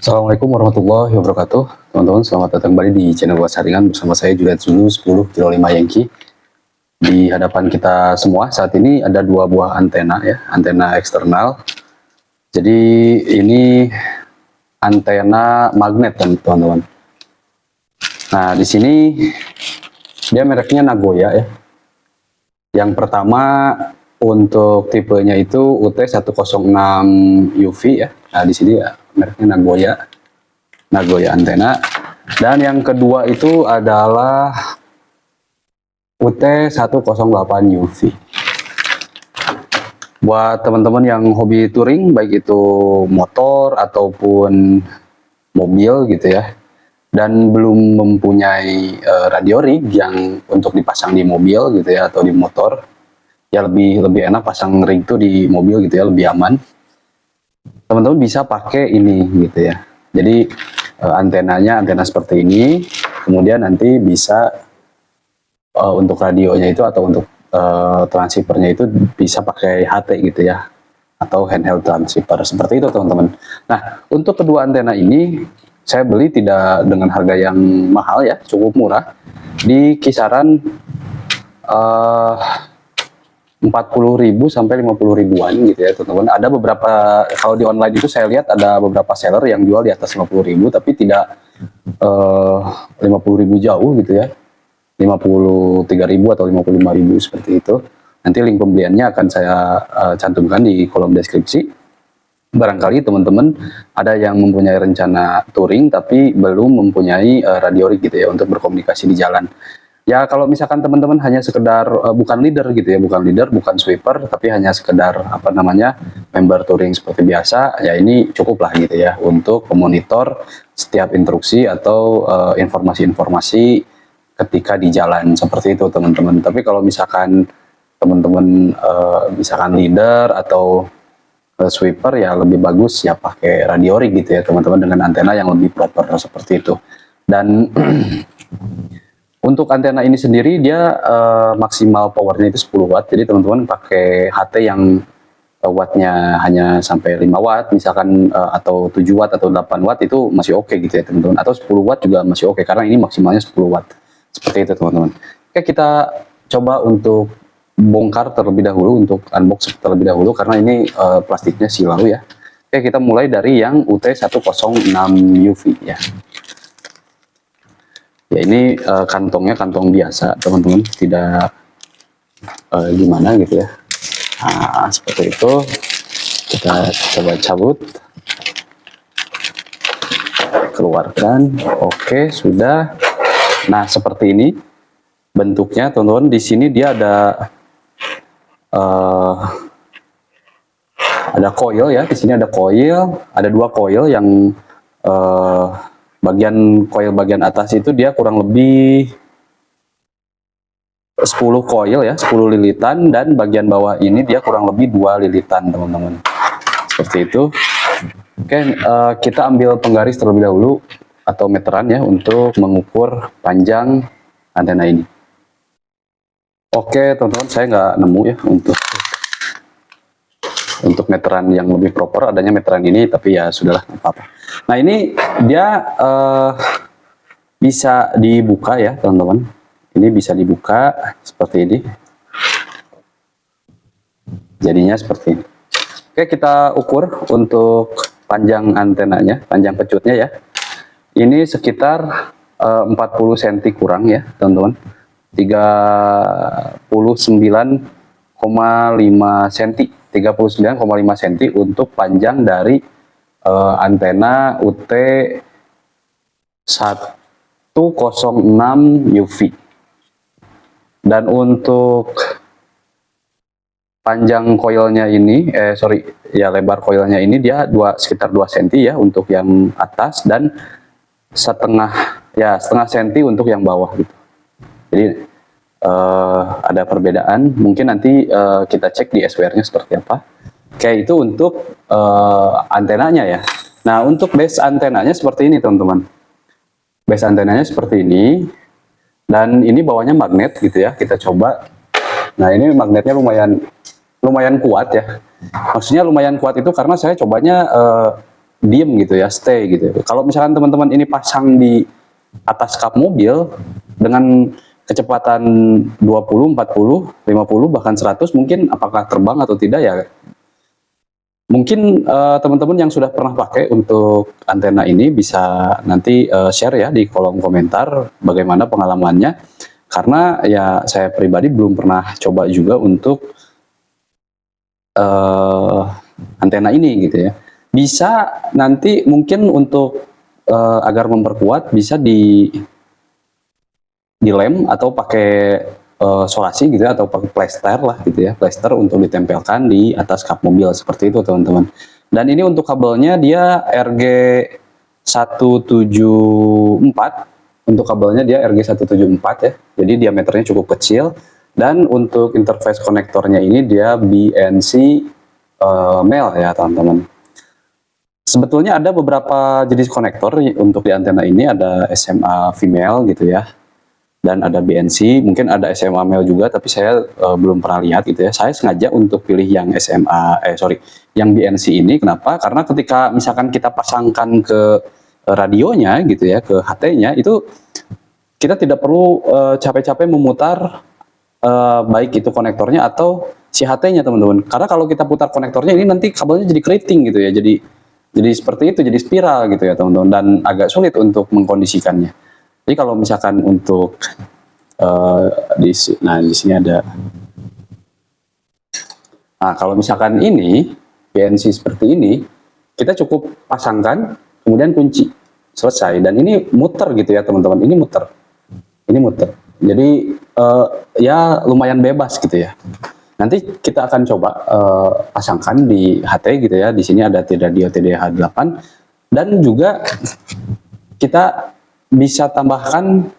Assalamualaikum warahmatullahi wabarakatuh. Teman-teman, selamat datang kembali di channel gua Saringan bersama saya Juliet Zulu 10 kilo 5 Yankee. Di hadapan kita semua saat ini ada dua buah antena ya, antena eksternal. Jadi ini antena magnet teman-teman. Nah, di sini dia mereknya Nagoya ya. Yang pertama untuk tipenya itu UT106 UV ya. Nah, di sini ya mereknya Nagoya antena. Dan yang kedua itu adalah UT108 UV. Buat teman-teman yang hobi touring, baik itu motor ataupun mobil gitu ya, dan belum mempunyai radio rig yang untuk dipasang di mobil gitu ya atau di motor, ya lebih enak pasang rig itu di mobil gitu ya, lebih aman. Teman-teman bisa pakai ini gitu ya. Jadi antenanya antena seperti ini, kemudian nanti bisa untuk radionya itu atau untuk transceivernya itu bisa pakai HT gitu ya, atau handheld transceiver seperti itu teman-teman. Nah, untuk kedua antena ini saya beli tidak dengan harga yang mahal ya, cukup murah, di kisaran 40.000 sampai 50.000-an gitu ya teman-teman. Ada beberapa, kalau di online itu saya lihat ada beberapa seller yang jual di atas 50.000 tapi tidak 50.000 jauh gitu ya, 53.000 atau 55.000 seperti itu. Nanti link pembeliannya akan saya cantumkan di kolom deskripsi. Barangkali teman-teman ada yang mempunyai rencana touring tapi belum mempunyai radio rig gitu ya untuk berkomunikasi di jalan. Ya kalau misalkan teman-teman hanya sekedar bukan leader gitu ya, bukan sweeper, tapi hanya sekedar apa namanya member touring seperti biasa, ya ini cukup lah gitu ya untuk memonitor setiap instruksi atau informasi-informasi ketika di jalan seperti itu teman-teman. Tapi kalau misalkan teman-teman misalkan leader atau sweeper, ya lebih bagus ya pakai radio rig gitu ya teman-teman, dengan antena yang lebih proper seperti itu. Dan untuk antena ini sendiri dia maksimal powernya itu 10 watt. Jadi teman-teman pakai HT yang wattnya hanya sampai 5 watt misalkan, atau 7 watt atau 8 watt itu masih oke gitu ya teman-teman, atau 10 watt juga masih oke karena ini maksimalnya 10 watt seperti itu teman-teman. Oke, kita coba untuk bongkar terlebih dahulu, untuk unbox terlebih dahulu karena ini plastiknya silau ya. Oke, kita mulai dari yang UT106 UV ya. Ya ini kantongnya kantong biasa teman-teman, tidak gimana gitu ya. Nah seperti itu, kita coba cabut, keluarkan. Oke, sudah. Nah seperti ini bentuknya teman-teman. Di sini dia ada coil ya. Di sini ada coil, ada dua coil yang bagian atas itu dia kurang lebih 10 coil ya, 10 lilitan, dan bagian bawah ini dia kurang lebih 2 lilitan teman-teman, seperti itu. Oke, kita ambil penggaris terlebih dahulu atau meteran ya untuk mengukur panjang antena ini. Oke teman-teman, saya nggak nemu ya untuk meteran yang lebih proper, adanya meteran ini, tapi ya sudahlah, apa-apa. Nah ini dia bisa dibuka ya teman-teman, ini bisa dibuka seperti ini, jadinya seperti ini. Oke, kita ukur untuk panjang antenanya, panjang pecutnya ya, ini sekitar 40 cm kurang ya teman-teman, 39,5 cm 39,5 cm untuk panjang dari antena UT106 UV. Dan untuk panjang koilnya ini, lebar koilnya ini dia sekitar 2 cm ya untuk yang atas, dan setengah senti untuk yang bawah gitu. Jadi ada perbedaan, mungkin nanti kita cek di SWR-nya seperti apa. Oke, itu untuk antenanya ya. Nah, untuk base antenanya seperti ini teman-teman. Base antenanya seperti ini, dan ini bawahnya magnet gitu ya. Kita coba. Nah, ini magnetnya lumayan kuat ya. Maksudnya lumayan kuat itu karena saya cobanya diem gitu ya, stay gitu. Kalau misalkan teman-teman ini pasang di atas kap mobil dengan kecepatan 20, 40, 50 bahkan 100, mungkin apakah terbang atau tidak ya. Mungkin teman-teman yang sudah pernah pakai untuk antena ini bisa nanti share ya di kolom komentar bagaimana pengalamannya. Karena ya saya pribadi belum pernah coba juga untuk antena ini gitu ya. Bisa nanti mungkin untuk agar memperkuat bisa dilem atau pakai solasi gitu ya, atau pakai plester lah gitu ya, plester untuk ditempelkan di atas kap mobil seperti itu teman-teman. Dan ini untuk kabelnya dia RG174, untuk kabelnya dia RG174 ya, jadi diameternya cukup kecil. Dan untuk interface konektornya ini dia BNC male ya teman-teman. Sebetulnya ada beberapa jenis konektor untuk di antena ini, ada SMA female gitu ya, dan ada BNC, mungkin ada SMA male juga, tapi saya belum pernah lihat gitu ya. Saya sengaja untuk pilih yang yang BNC ini. Kenapa? Karena ketika misalkan kita pasangkan ke radionya gitu ya, ke HT-nya, itu kita tidak perlu capek-capek memutar baik itu konektornya atau si HT-nya teman-teman. Karena kalau kita putar konektornya ini nanti kabelnya jadi keriting gitu ya, jadi seperti itu, jadi spiral gitu ya teman-teman, dan agak sulit untuk mengkondisikannya. Jadi kalau misalkan untuk di sini ada. Nah, kalau misalkan ini BNC seperti ini, kita cukup pasangkan, kemudian kunci, selesai. Dan ini muter gitu ya teman-teman, ini muter, ini muter. Jadi ya lumayan bebas gitu ya. Nanti kita akan coba pasangkan di HT gitu ya. Di sini ada radio TDH8, dan juga kita bisa tambahkan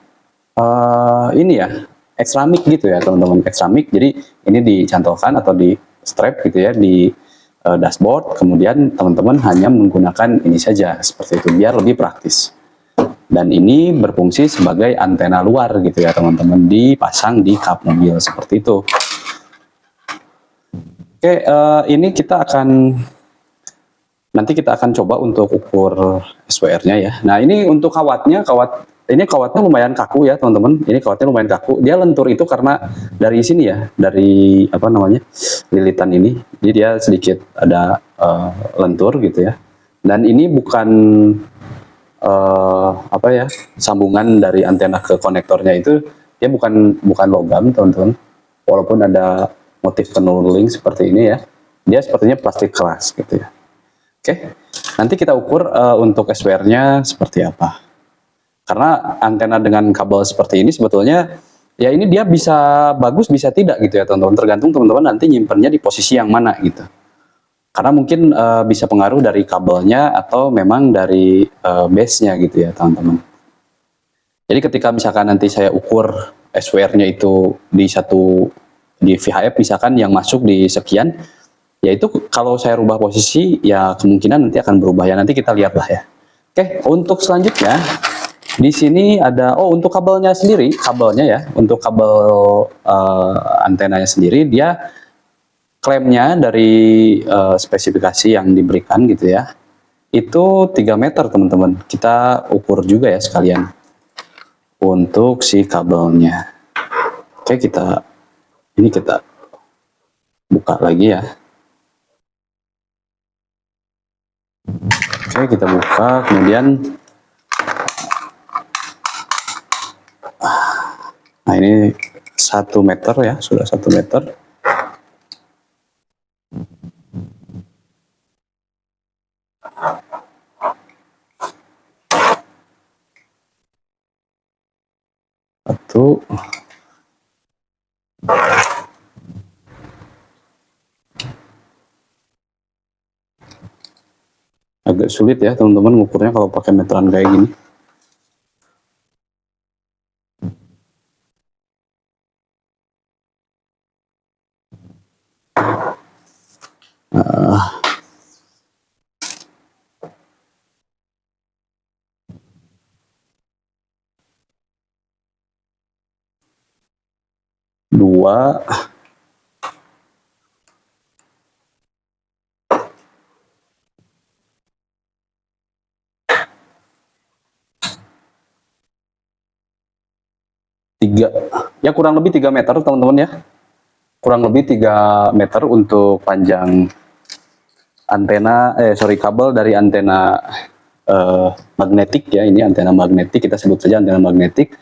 ini ya, extra mic gitu ya teman-teman, extra mic. Jadi ini dicantolkan atau di strap gitu ya di dashboard, kemudian teman-teman hanya menggunakan ini saja seperti itu biar lebih praktis. Dan ini berfungsi sebagai antena luar gitu ya teman-teman, dipasang di kap mobil seperti itu. Oke, ini nanti kita akan coba untuk ukur SWR-nya ya. Nah, ini untuk kawatnya, ini kawatnya lumayan kaku ya teman-teman. Ini kawatnya lumayan kaku. Dia lentur itu karena dari sini ya, dari apa namanya, lilitan ini. Jadi dia sedikit ada lentur gitu ya. Dan ini bukan apa ya, sambungan dari antena ke konektornya itu, dia bukan logam teman-teman. Walaupun ada motif knurling seperti ini ya, dia sepertinya plastik keras gitu ya. Oke, nanti kita ukur untuk SWR-nya seperti apa. Karena antena dengan kabel seperti ini sebetulnya, ya ini dia bisa bagus bisa tidak gitu ya teman-teman. Tergantung teman-teman nanti nyimpennya di posisi yang mana gitu. Karena mungkin bisa pengaruh dari kabelnya atau memang dari base-nya gitu ya teman-teman. Jadi ketika misalkan nanti saya ukur SWR-nya itu di VHF misalkan yang masuk di sekian, ya itu kalau saya rubah posisi ya kemungkinan nanti akan berubah ya, nanti kita lihat lah ya. Oke, untuk selanjutnya di sini ada untuk kabelnya sendiri, kabelnya ya, untuk kabel antenanya sendiri dia klaimnya dari spesifikasi yang diberikan gitu ya, itu 3 meter teman-teman. Kita ukur juga ya sekalian untuk si kabelnya. Oke, kita buka lagi ya. Oke, kita buka, kemudian nah ini 1 meter ya, sudah 1 meter. Satu. Agak sulit ya teman-teman ngukurnya kalau pakai meteran kayak gini. Dua. 3, ya kurang lebih 3 meter teman-teman ya. Kurang lebih 3 meter untuk panjang antena, kabel dari antena magnetik ya. Ini antena magnetik, kita sebut saja antena magnetik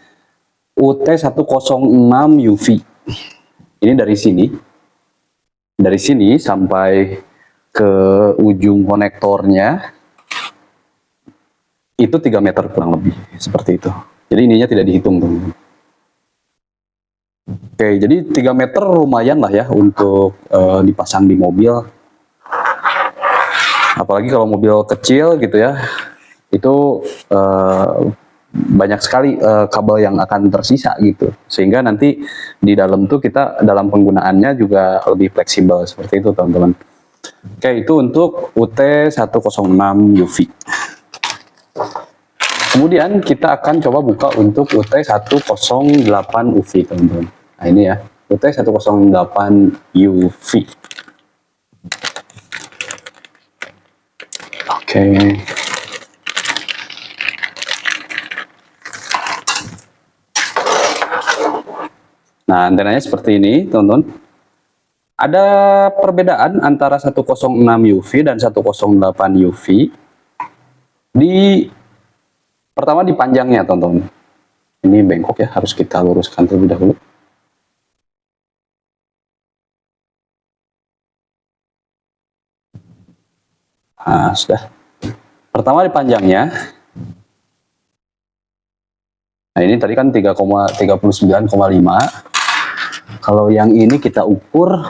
UT106 UV. Ini dari sini sampai ke ujung konektornya itu 3 meter kurang lebih, seperti itu. Jadi ininya tidak dihitung teman-teman. Oke, jadi 3 meter lumayan lah ya untuk dipasang di mobil. Apalagi kalau mobil kecil gitu ya, itu banyak sekali kabel yang akan tersisa gitu. Sehingga nanti di dalam tuh kita dalam penggunaannya juga lebih fleksibel seperti itu teman-teman. Oke, itu untuk UT106 UV. Kemudian kita akan coba buka untuk UT108 UV teman-teman. Nah ini ya, UT108 UV. Oke. Nah antenanya seperti ini teman-teman. Ada perbedaan antara 106 UV dan 108 UV pertama di panjangnya teman-teman. Ini bengkok ya, harus kita luruskan terlebih dahulu. Nah, sudah. Pertama di panjangnya. Nah, ini tadi kan 3,39,5. Kalau yang ini kita ukur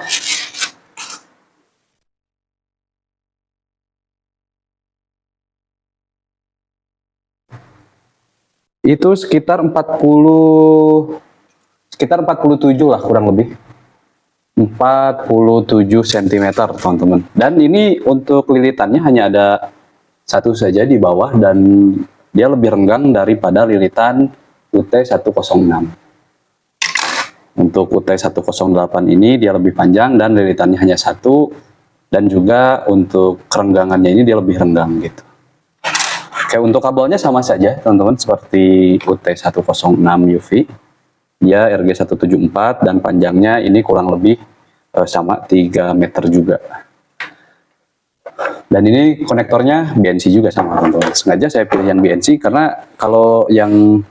itu sekitar 47 lah kurang lebih. 47 cm teman-teman. Dan ini untuk lilitannya hanya ada satu saja di bawah dan dia lebih renggang daripada lilitan UT106. Untuk UT108 ini dia lebih panjang dan lilitannya hanya satu, dan juga untuk kerenggangannya ini dia lebih renggang gitu. Oke, untuk kabelnya sama saja teman-teman seperti UT106 UV. Dia RG174 dan panjangnya ini kurang lebih sama 3 meter juga. Dan ini konektornya BNC juga sama teman-teman. Sengaja saya pilih yang BNC karena kalau yang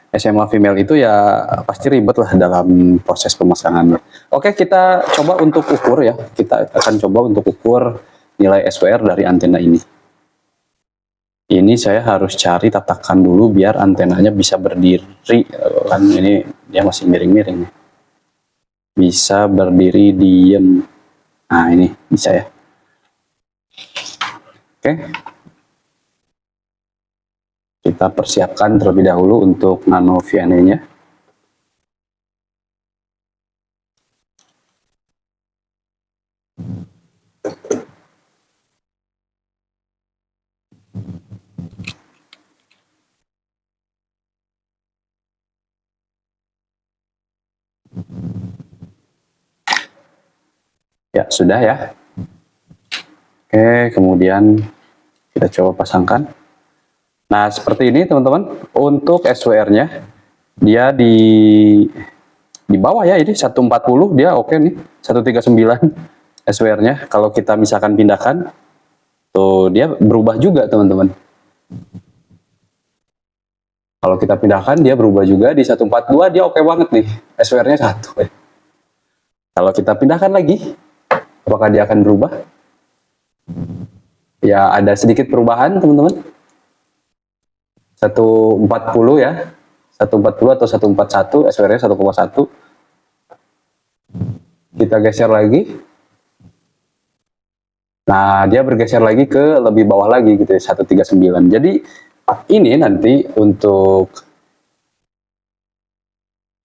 SMA female itu ya pasti ribet lah dalam proses pemasangannya. Oke, kita coba untuk ukur ya. Kita akan coba untuk ukur nilai SWR dari antena ini. Ini saya harus cari tatakan dulu biar antenanya bisa berdiri. Kan ini dia masih miring-miring. Bisa berdiri diem. Nah ini bisa ya. Oke. Kita persiapkan terlebih dahulu untuk nano VNA-nya. Ya, sudah ya. Oke, kemudian kita coba pasangkan. Nah, seperti ini teman-teman. Untuk SWR-nya, dia di bawah ya, ini 140, dia oke nih. 139 SWR-nya. Kalau kita misalkan pindahkan, tuh dia berubah juga teman-teman. Kalau kita pindahkan, dia berubah juga. Di 142, dia oke banget nih. SWR-nya 1. Kalau kita pindahkan lagi, apakah dia akan berubah? Ya, ada sedikit perubahan teman-teman. 140 ya. 140 atau 141, SWR-nya 1,1. Kita geser lagi. Nah, dia bergeser lagi ke lebih bawah lagi gitu ya, 139. Jadi, ini nanti untuk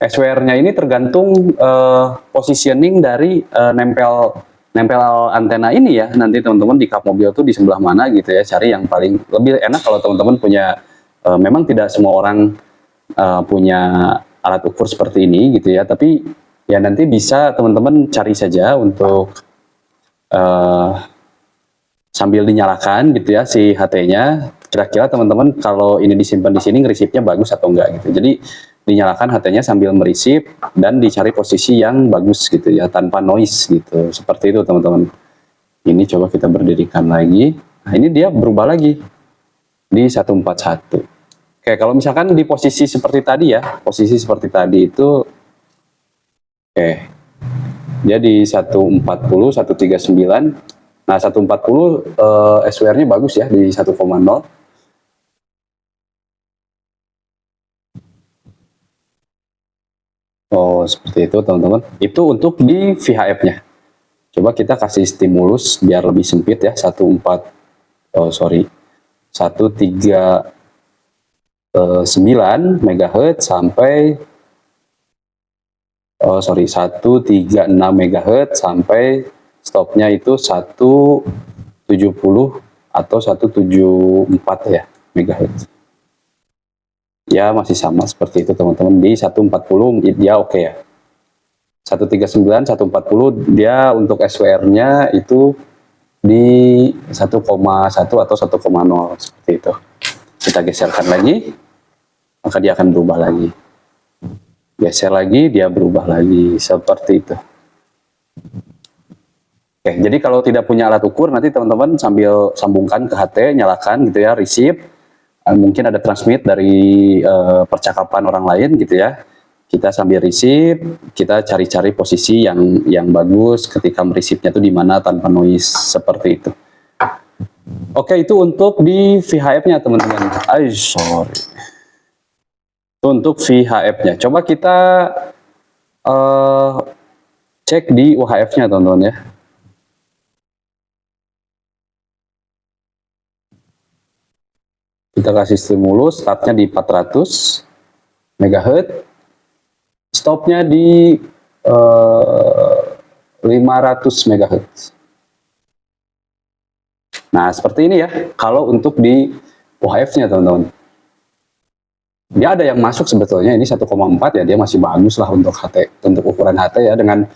SWR-nya ini tergantung positioning dari nempel antena ini ya. Nanti teman-teman di kap mobil tuh di sebelah mana gitu ya, cari yang paling lebih enak kalau teman-teman punya, memang tidak semua orang punya alat ukur seperti ini gitu ya, tapi ya nanti bisa teman-teman cari saja untuk sambil dinyalakan gitu ya si HT-nya, kira-kira teman-teman kalau ini disimpan di sini ngerisipnya bagus atau enggak gitu. Jadi dinyalakan HT-nya sambil merisip dan dicari posisi yang bagus gitu ya, tanpa noise gitu. Seperti itu teman-teman. Ini coba kita berdirikan lagi. Nah, ini dia berubah lagi di 141. Oke, kalau misalkan di posisi seperti tadi ya, posisi seperti tadi itu, oke, dia di 140, 139. Nah, 140 SWR-nya bagus ya di 1,0. Oh, seperti itu teman-teman. Itu untuk di VHF-nya. Coba kita kasih stimulus biar lebih sempit ya, 139 MHz sampai 136 MHz sampai stopnya itu 170 atau 174 ya MHz. Ya masih sama seperti itu teman-teman, di 140 dia oke ya. 139, 140 dia untuk SWR-nya itu di 1,1 atau 1,0 seperti itu. Kita geserkan lagi, maka dia akan berubah lagi. Geser lagi, dia berubah lagi seperti itu. Oke, jadi kalau tidak punya alat ukur, nanti teman-teman sambil sambungkan ke HT, nyalakan gitu ya, receive. Mungkin ada transmit dari percakapan orang lain gitu ya. Kita sambil receive, kita cari-cari posisi yang bagus ketika mereceive-nya itu di mana tanpa noise seperti itu. Oke, itu untuk di VHF-nya teman-teman. Sorry. Itu untuk VHF-nya. Coba kita cek di UHF-nya teman-teman ya. Kita kasih stimulus, startnya di 400 MHz, stopnya di 500 MHz. Nah, seperti ini ya, kalau untuk di UHF-nya teman-teman. Dia ada yang masuk sebetulnya, ini 1,4 ya, dia masih bagus lah untuk HT, untuk ukuran HT ya, dengan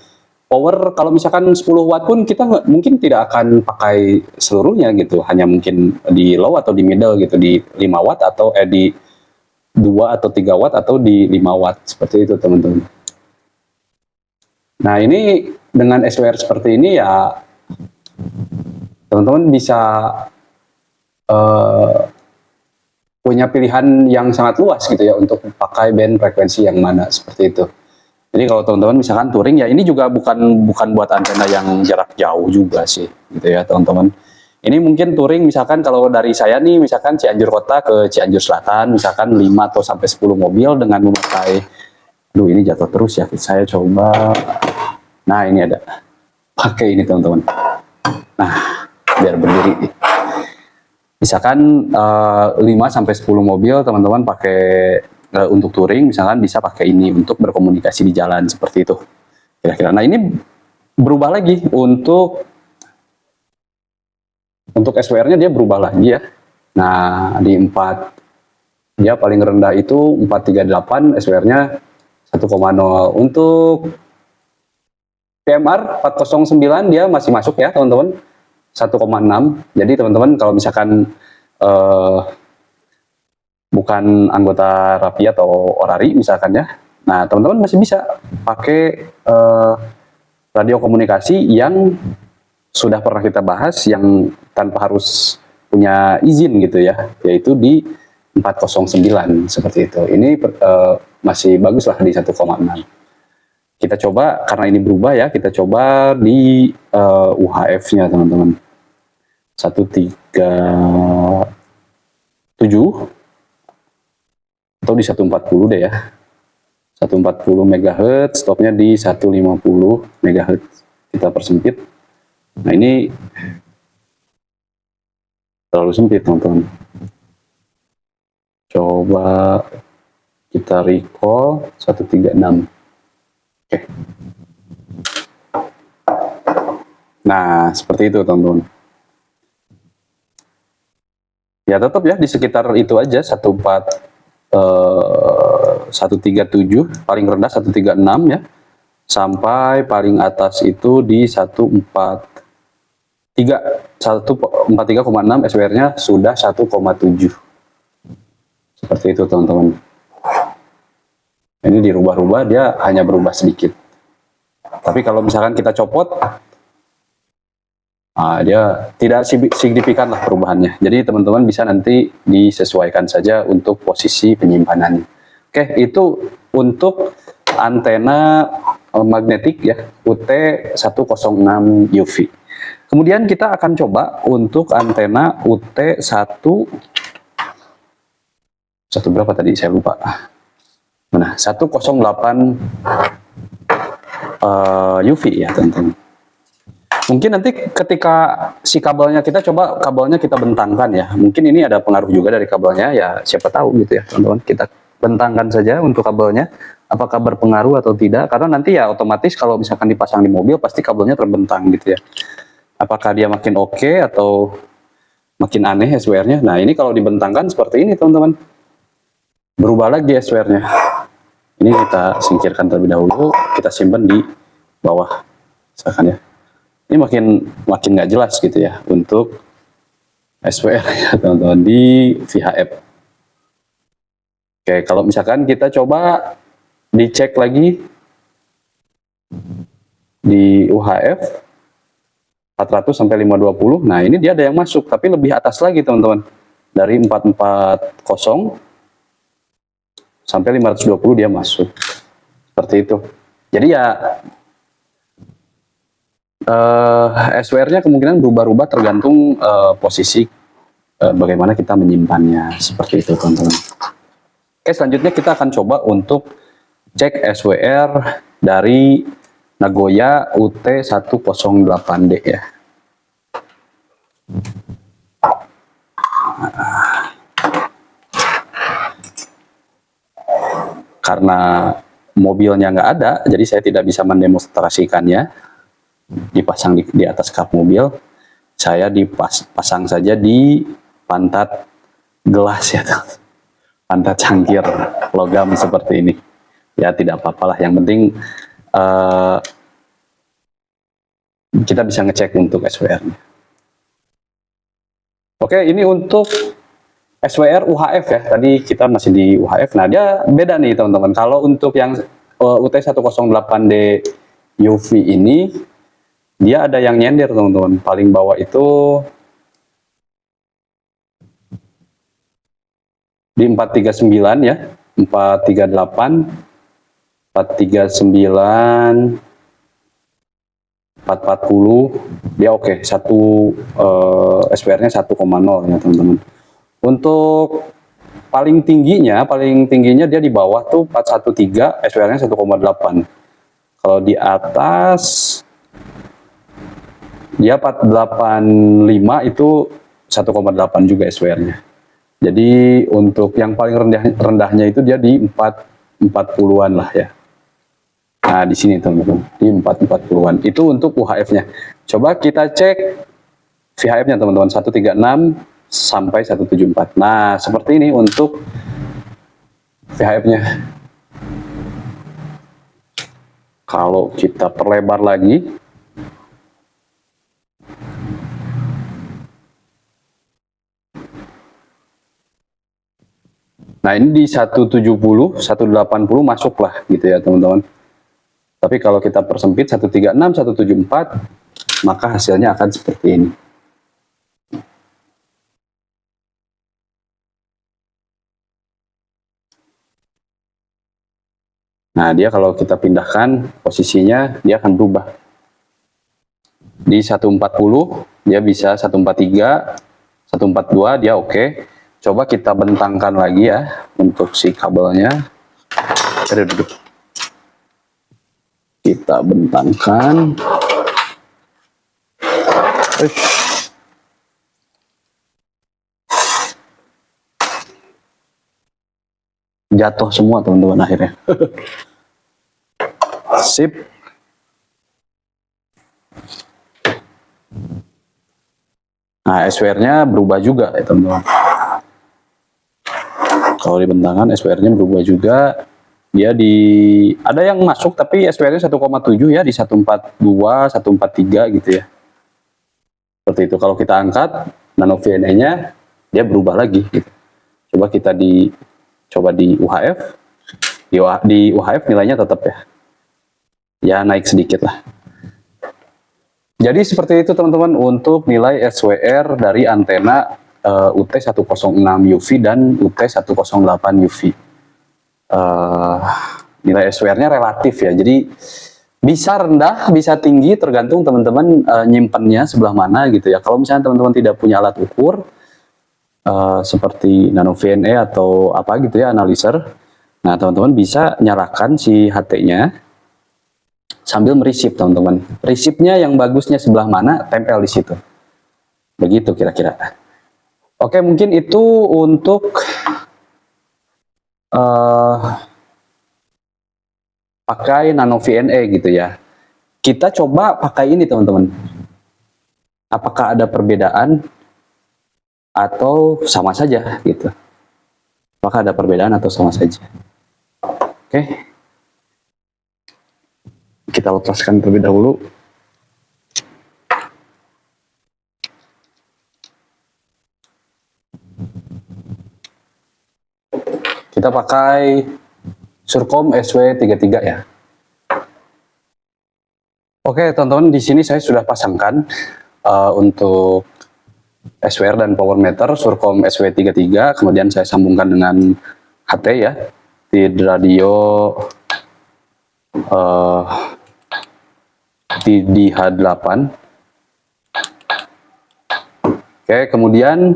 power kalau misalkan 10 watt pun kita mungkin tidak akan pakai seluruhnya gitu, hanya mungkin di low atau di middle gitu, di 5 watt atau di 2 atau 3 watt atau di 5 watt seperti itu teman-teman. Nah, ini dengan SWR seperti ini ya teman-teman bisa punya pilihan yang sangat luas gitu ya untuk pakai band frekuensi yang mana seperti itu. Jadi kalau teman-teman misalkan touring ya, ini juga bukan buat antena yang jarak jauh juga sih gitu ya teman-teman. Ini mungkin touring misalkan kalau dari saya nih, misalkan Cianjur Kota ke Cianjur Selatan, misalkan 5 atau sampai 10 mobil dengan memakai, aduh ini jatuh terus ya, saya coba, nah ini ada, pakai ini teman-teman. Nah, biar berdiri. Misalkan 5 sampai 10 mobil teman-teman pakai untuk touring misalkan bisa pakai ini untuk berkomunikasi di jalan seperti itu kira-kira. Nah, ini berubah lagi untuk SWR-nya, dia berubah lagi ya. Nah, di 4 dia paling rendah itu 438, SWR-nya 1,0. Untuk PMR 409 dia masih masuk ya teman-teman, 1,6. Jadi teman-teman kalau misalkan bukan anggota Rapi atau Orari misalkan ya, nah teman-teman masih bisa pakai radio komunikasi yang sudah pernah kita bahas, yang tanpa harus punya izin gitu ya, yaitu di 409 seperti itu. Ini masih bagus lah di 1,6. Kita coba, karena ini berubah ya, kita coba di UHF-nya teman-teman. 137 atau di 140 deh ya, 140 MHz, stopnya di 150 MHz, kita persempit. Nah, ini terlalu sempit teman-teman, coba kita recall 136. Oke. Nah, seperti itu teman-teman. Ya tetap ya di sekitar itu aja, 137, paling rendah 136 ya, sampai paling atas itu di 143,6, SWR-nya sudah 1,7. Seperti itu teman-teman. Ini dirubah-rubah, dia hanya berubah sedikit. Tapi kalau misalkan kita copot, dia tidak signifikan lah perubahannya. Jadi teman-teman bisa nanti disesuaikan saja untuk posisi penyimpanannya. Oke, itu untuk antena magnetik ya, UT106 UV. Kemudian kita akan coba untuk antena UT1 berapa tadi, saya lupa. Nah, 108 UV ya teman-teman. Mungkin nanti ketika si kabelnya kita coba kabelnya kita bentangkan ya. Mungkin ini ada pengaruh juga dari kabelnya ya, siapa tahu gitu ya teman-teman. Kita bentangkan saja untuk kabelnya, apakah berpengaruh atau tidak. Karena nanti ya otomatis kalau misalkan dipasang di mobil pasti kabelnya terbentang gitu ya. Apakah dia makin oke atau makin aneh SWR-nya. Nah ini kalau dibentangkan seperti ini teman-teman. Berubah lagi SWR-nya. Ini kita singkirkan terlebih dahulu, kita simpan di bawah, misalkan ya. Ini makin nggak jelas gitu ya untuk SWR ya teman-teman di VHF. Oke, kalau misalkan kita coba dicek lagi di UHF 400 sampai 520, nah ini dia ada yang masuk, tapi lebih atas lagi teman-teman, dari 440 sampai 520 dia masuk, seperti itu. Jadi ya SWR-nya kemungkinan berubah-ubah tergantung posisi bagaimana kita menyimpannya, seperti itu teman-teman. Oke, selanjutnya kita akan coba untuk cek SWR dari Nagoya UT108D ya. Karena mobilnya nggak ada, jadi saya tidak bisa mendemonstrasikannya dipasang di atas kap mobil. Saya dipasang saja di pantat gelas ya, pantat cangkir logam seperti ini. Ya tidak apa-apalah, yang penting kita bisa ngecek untuk SWR-nya. Oke, ini untuk SWR UHF ya, tadi kita masih di UHF. Nah dia beda nih teman-teman. Kalau untuk yang UT108D UV ini, dia ada yang nyender teman-teman. Paling bawah itu di 439 ya, 438, 439, 440, dia oke. SWR-nya 1,0 ya teman-teman. Untuk paling tingginya dia di bawah tuh 413, SWR-nya 1,8. Kalau di atas dia 485 itu 1,8 juga SWR-nya. Jadi untuk yang paling rendahnya itu dia di 440-an lah ya. Nah, di sini teman-teman, di 440-an. Itu untuk UHF-nya. Coba kita cek VHF-nya teman-teman, 136 sampai 174. Nah, seperti ini untuk VHF-nya. Kalau kita perlebar lagi, nah ini di 170, 180 masuk lah gitu ya teman-teman. Tapi kalau kita persempit 136, 174, maka hasilnya akan seperti ini. Nah, dia kalau kita pindahkan posisinya, dia akan berubah. Di 140, dia bisa 143, 142, dia oke. Coba kita bentangkan lagi ya, untuk si kabelnya. Kita bentangkan. Jatuh semua teman-teman akhirnya. Sip. Nah SWR-nya berubah juga ya teman-teman. Kalau dibentangkan SWR-nya berubah juga. Dia ada yang masuk tapi SWR-nya 1,7 ya, di 142, 143 gitu ya. Seperti itu. Kalau kita angkat nano VNA-nya dia berubah lagi gitu. Coba kita coba di UHF. Di UHF nilainya tetap ya naik sedikit lah. Jadi seperti itu teman-teman untuk nilai SWR dari antena UT106 UV dan UT108 UV. Nilai SWR-nya relatif ya, jadi bisa rendah, bisa tinggi, tergantung teman-teman nyimpennya sebelah mana gitu ya. Kalau misalnya teman-teman tidak punya alat ukur seperti nano VNA atau apa gitu ya, analyzer, nah teman-teman bisa nyalakan si HT-nya sambil meresip teman-teman. Resipnya yang bagusnya sebelah mana, tempel di situ. Begitu kira-kira. Oke, mungkin itu untuk pakai nano VNA gitu ya. Kita coba pakai ini teman-teman. Apakah ada perbedaan atau sama saja gitu? Apakah ada perbedaan atau sama saja? Oke. Kita lepaskan terlebih dahulu. Kita pakai Surcom SW33 ya. Oke teman-teman, di sini saya sudah pasangkan untuk SWR dan power meter Surcom SW33, kemudian saya sambungkan dengan HT ya, feed radio TDH8. Oke, kemudian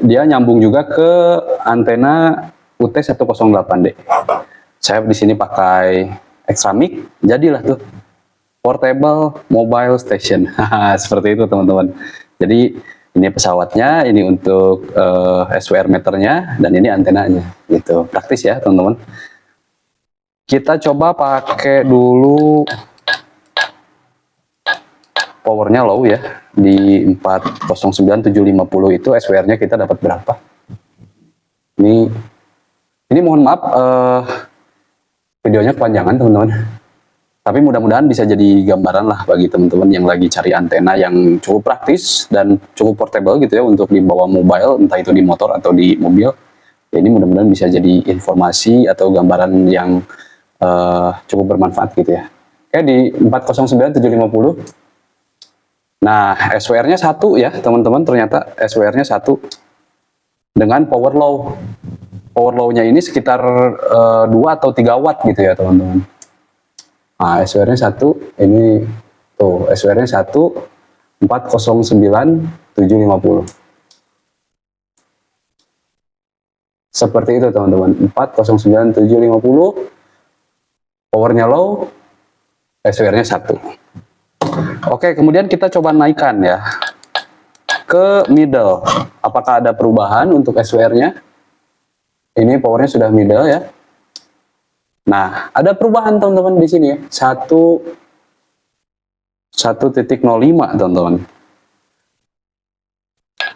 dia nyambung juga ke antena UT108D. Saya di sini pakai extra mic, jadilah tuh portable mobile station. Seperti itu teman-teman. Jadi ini pesawatnya, ini untuk SWR meternya, dan ini antenanya. Gitu, praktis ya teman-teman. Kita coba pakai dulu powernya low ya, di 409.750 itu SWR-nya kita dapat berapa? Ini mohon maaf videonya kepanjangan teman-teman, tapi mudah-mudahan bisa jadi gambaran lah bagi teman-teman yang lagi cari antena yang cukup praktis dan cukup portable gitu ya untuk dibawa mobile, entah itu di motor atau di mobil. Ya, ini mudah-mudahan bisa jadi informasi atau gambaran yang cukup bermanfaat gitu ya. Oke, di 409.750. Nah, SWR-nya 1 ya, teman-teman. Ternyata SWR-nya 1 dengan power low. Power low-nya ini sekitar 2 atau 3 watt gitu ya, teman-teman. Nah, SWR-nya 1, ini tuh, SWR-nya 1, 409.750. Seperti itu, teman-teman. 409.750, powernya low, SWR-nya 1. Oke, kemudian kita coba naikkan ya ke middle. Apakah ada perubahan untuk SWR-nya? Ini powernya sudah middle ya. Nah, ada perubahan teman-teman di sini ya. 1.05 teman-teman.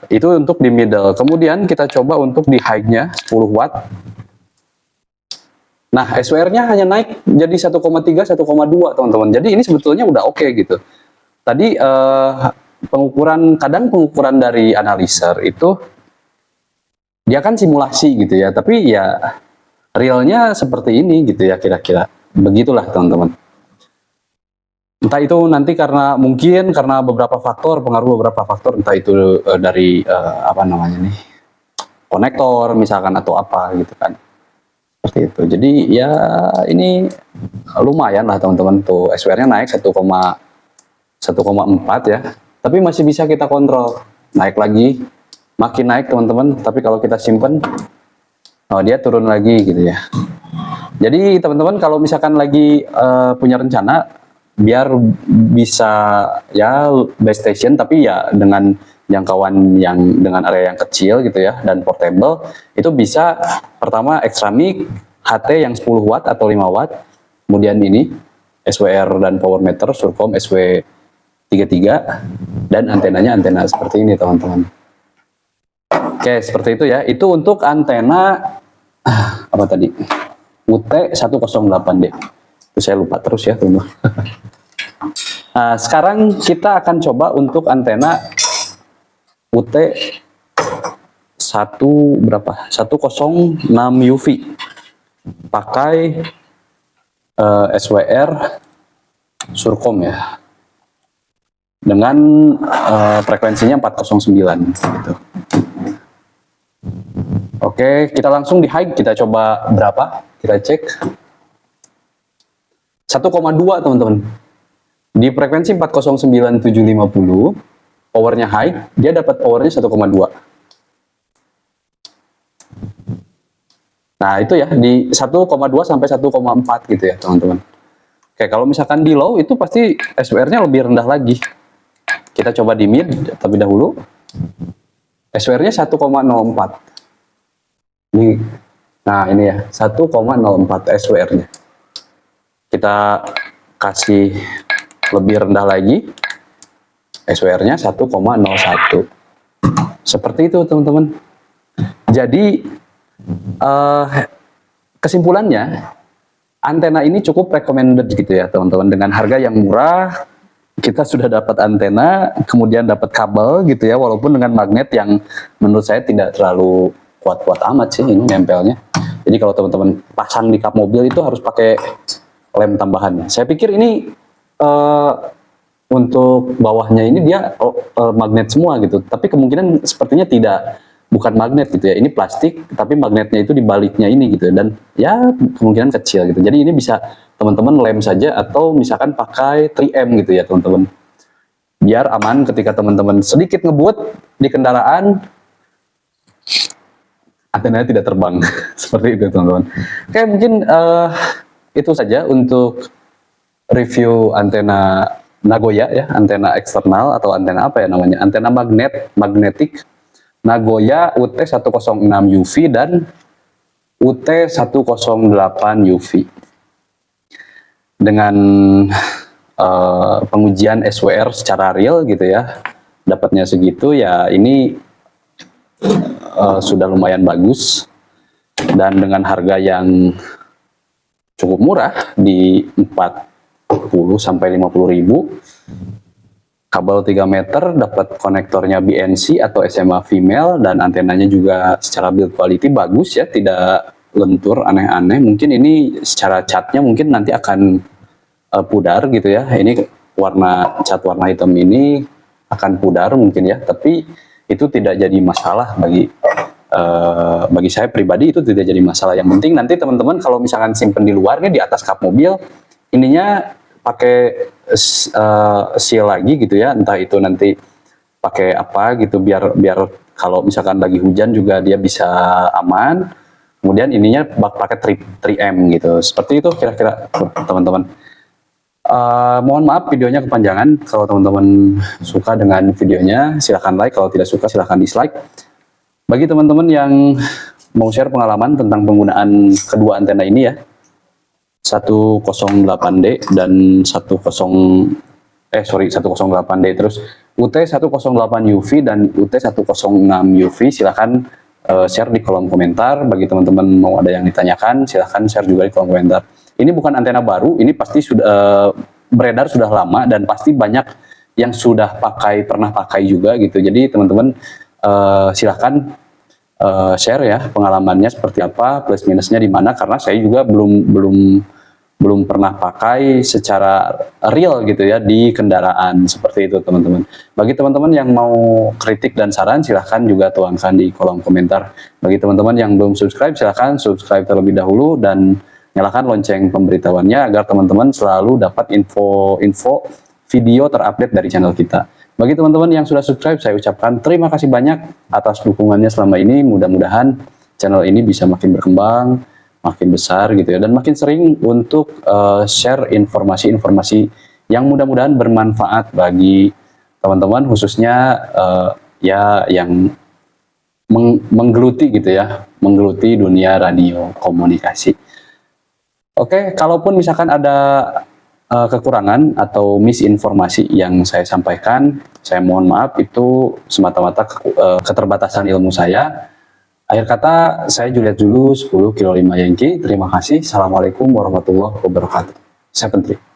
Itu untuk di middle. Kemudian kita coba untuk di high-nya 10 watt. Nah, SWR-nya hanya naik jadi 1,3, 1,2 teman-teman. Jadi ini sebetulnya udah oke gitu. Tadi kadang pengukuran dari analyzer itu dia kan simulasi gitu ya, tapi ya realnya seperti ini gitu ya kira-kira. Begitulah teman-teman. Entah itu nanti mungkin karena beberapa faktor, pengaruh beberapa faktor, entah itu dari apa namanya nih, konektor misalkan atau apa gitu kan. Seperti itu. Jadi ya ini lumayan lah teman-teman, tuh SWR-nya naik 1,4 ya, tapi masih bisa kita kontrol, naik lagi, makin naik teman-teman. Tapi kalau kita simpen, dia turun lagi gitu ya. Jadi teman-teman kalau misalkan lagi punya rencana biar bisa ya base station, tapi ya dengan jangkauan yang dengan area yang kecil gitu ya, dan portable, itu bisa pertama extra mic, HT yang 10 watt atau 5 watt, kemudian ini SWR dan power meter Surcom SW33, dan antenanya antena seperti ini teman-teman. Oke, seperti itu ya. Itu untuk antena apa tadi? UT108D. Itu saya lupa terus ya teman-teman. Nah, sekarang kita akan coba untuk antena UT108 berapa? 106 UV. Pakai SWR Surcom ya. Dengan frekuensinya 409 gitu. Oke, kita langsung di high, kita coba berapa? Kita cek. 1,2 teman-teman. Di frekuensi 409750, powernya high, dia dapat powernya 1,2. Nah, itu ya di 1,2 sampai 1,4 gitu ya, teman-teman. Oke, kalau misalkan di low itu pasti SWR-nya lebih rendah lagi. Kita coba di mid terlebih dahulu. SWR-nya 1,04. Ini, nah ini ya, 1,04 SWR-nya. Kita kasih lebih rendah lagi. SWR-nya 1,01. Seperti itu, teman-teman. Jadi, kesimpulannya, antena ini cukup recommended gitu ya, teman-teman. Dengan harga yang murah, kita sudah dapat antena, kemudian dapat kabel gitu ya, walaupun dengan magnet yang menurut saya tidak terlalu kuat-kuat amat sih ini nempelnya. Jadi kalau teman-teman pasang di kap mobil itu harus pakai lem tambahannya. Saya pikir ini untuk bawahnya ini dia magnet semua gitu, tapi kemungkinan sepertinya bukan magnet gitu ya. Ini plastik, tapi magnetnya itu di baliknya ini gitu, dan ya kemungkinan kecil gitu. Jadi ini bisa teman-teman lem saja atau misalkan pakai 3M gitu ya teman-teman. Biar aman ketika teman-teman sedikit ngebut di kendaraan, antenanya tidak terbang. Seperti itu teman-teman. Oke, mungkin itu saja untuk review antena Nagoya ya, antena eksternal atau antena apa ya namanya, antena magnetik Nagoya UT106 UV dan UT108 UV dengan pengujian SWR secara real gitu ya, dapatnya segitu ya. Ini sudah lumayan bagus dan dengan harga yang cukup murah di 40 sampai 50 ribu. Kabel 3 meter, dapat konektornya BNC atau SMA female, dan antenanya juga secara build quality bagus ya, tidak lentur aneh-aneh. Mungkin ini secara catnya mungkin nanti akan pudar gitu ya. Ini cat warna hitam ini akan pudar mungkin ya, tapi itu tidak jadi masalah bagi saya pribadi, itu tidak jadi masalah. Yang penting nanti teman-teman kalau misalkan simpen di luar nih di atas kap mobil, ininya pakai seal lagi gitu ya, entah itu nanti pakai apa gitu biar kalau misalkan lagi hujan juga dia bisa aman. Kemudian ininya pakai 3M gitu. Seperti itu kira-kira teman-teman. Mohon maaf videonya kepanjangan. Kalau teman-teman suka dengan videonya silahkan like, kalau tidak suka silahkan dislike. Bagi teman-teman yang mau share pengalaman tentang penggunaan kedua antena ini ya, 108D dan 108D terus UT108 UV dan UT106 UV, silahkan share di kolom komentar. Bagi teman-teman mau ada yang ditanyakan silahkan share juga di kolom komentar. Ini bukan antena baru, ini pasti sudah beredar sudah lama dan pasti banyak yang sudah pernah pakai juga gitu. Jadi teman-teman silahkan share ya pengalamannya seperti apa, plus minusnya di mana, karena saya juga belum pernah pakai secara real gitu ya di kendaraan. Seperti itu teman-teman. Bagi teman-teman yang mau kritik dan saran silahkan juga tuangkan di kolom komentar. Bagi teman-teman yang belum subscribe silahkan subscribe terlebih dahulu dan nyalakan lonceng pemberitahuannya agar teman-teman selalu dapat info video terupdate dari channel kita. Bagi teman-teman yang sudah subscribe, saya ucapkan terima kasih banyak atas dukungannya selama ini. Mudah-mudahan channel ini bisa makin berkembang, makin besar gitu ya, dan makin sering untuk share informasi-informasi yang mudah-mudahan bermanfaat bagi teman-teman, khususnya ya yang menggeluti gitu ya, menggeluti dunia radio komunikasi. Oke, kalaupun misalkan ada kekurangan atau misinformasi yang saya sampaikan, saya mohon maaf, itu semata-mata keterbatasan ilmu saya. Akhir kata, saya Juliet Julu 10 kilo 5 Yankee. Terima kasih. Assalamualaikum warahmatullahi wabarakatuh. Saya Pentri.